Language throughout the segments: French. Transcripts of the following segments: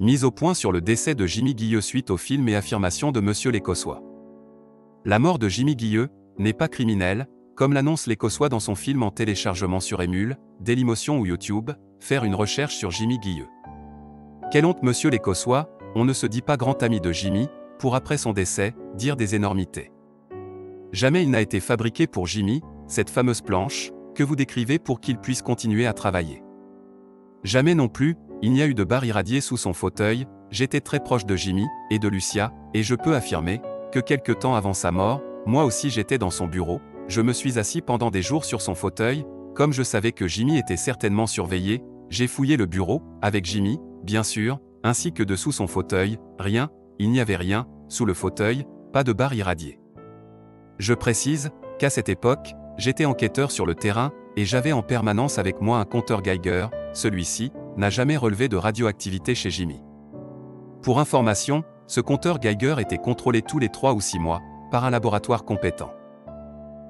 Mise au point sur le décès de Jimmy Guilleux suite au film et affirmation de Monsieur l'Écossois. La mort de Jimmy Guilleux n'est pas criminelle, comme l'annonce l'Écossois dans son film en téléchargement sur Emule, Dailymotion ou YouTube, faire une recherche sur Jimmy Guilleux. Quelle honte Monsieur l'Écossois, on ne se dit pas grand ami de Jimmy, pour après son décès, dire des énormités. Jamais il n'a été fabriqué pour Jimmy, cette fameuse planche, que vous décrivez pour qu'il puisse continuer à travailler. Jamais non plus, il n'y a eu de barre irradiée sous son fauteuil, j'étais très proche de Jimmy, et de Lucia, et je peux affirmer, que quelque temps avant sa mort, moi aussi j'étais dans son bureau, je me suis assis pendant des jours sur son fauteuil, comme je savais que Jimmy était certainement surveillé, j'ai fouillé le bureau, avec Jimmy, bien sûr, ainsi que dessous son fauteuil, rien, il n'y avait rien, sous le fauteuil, pas de barre irradiée. Je précise, qu'à cette époque, j'étais enquêteur sur le terrain, et j'avais en permanence avec moi un compteur Geiger, celui-ci n'a jamais relevé de radioactivité chez Jimmy. Pour information, ce compteur Geiger était contrôlé tous les 3 ou 6 mois, par un laboratoire compétent.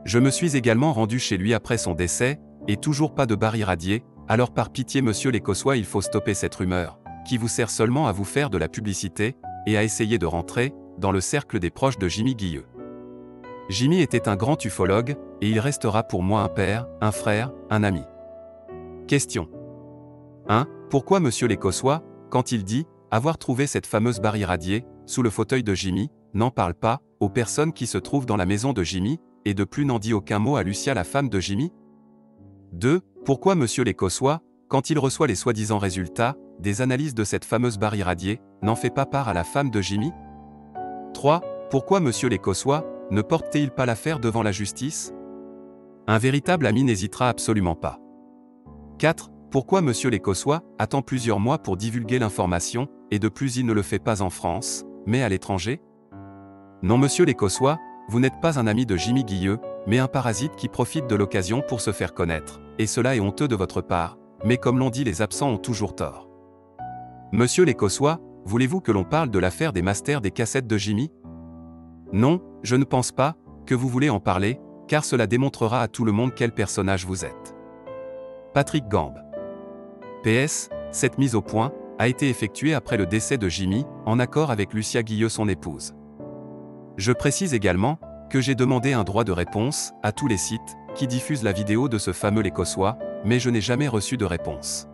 Je me suis également rendu chez lui après son décès, et toujours pas de barre irradiée, alors par pitié Monsieur l'Écossois il faut stopper cette rumeur, qui vous sert seulement à vous faire de la publicité, et à essayer de rentrer, dans le cercle des proches de Jimmy Guilleux. Jimmy était un grand ufologue, et il restera pour moi un père, un frère, un ami. Question 1. Pourquoi Monsieur l'Écossois, quand il dit avoir trouvé cette fameuse barre irradiée, sous le fauteuil de Jimmy, n'en parle pas aux personnes qui se trouvent dans la maison de Jimmy, et de plus n'en dit aucun mot à Lucia la femme de Jimmy? 2. Pourquoi Monsieur l'Écossois, quand il reçoit les soi-disant résultats, des analyses de cette fameuse barre irradiée, n'en fait pas part à la femme de Jimmy? 3. Pourquoi Monsieur l'Écossois, ne porte-t-il pas l'affaire devant la justice? Un véritable ami n'hésitera absolument pas. 4. Pourquoi Monsieur l'Écossois attend plusieurs mois pour divulguer l'information, et de plus il ne le fait pas en France, mais à l'étranger? Non Monsieur l'Écossois, vous n'êtes pas un ami de Jimmy Guilleux, mais un parasite qui profite de l'occasion pour se faire connaître, et cela est honteux de votre part, mais comme l'on dit les absents ont toujours tort. Monsieur l'Écossois, voulez-vous que l'on parle de l'affaire des masters des cassettes de Jimmy? Non, je ne pense pas que vous voulez en parler, car cela démontrera à tout le monde quel personnage vous êtes. Patrick Gambe. PS, cette mise au point a été effectuée après le décès de Jimmy, en accord avec Lucia Guilleux son épouse. Je précise également que j'ai demandé un droit de réponse à tous les sites qui diffusent la vidéo de ce fameux l'Écossois, mais je n'ai jamais reçu de réponse.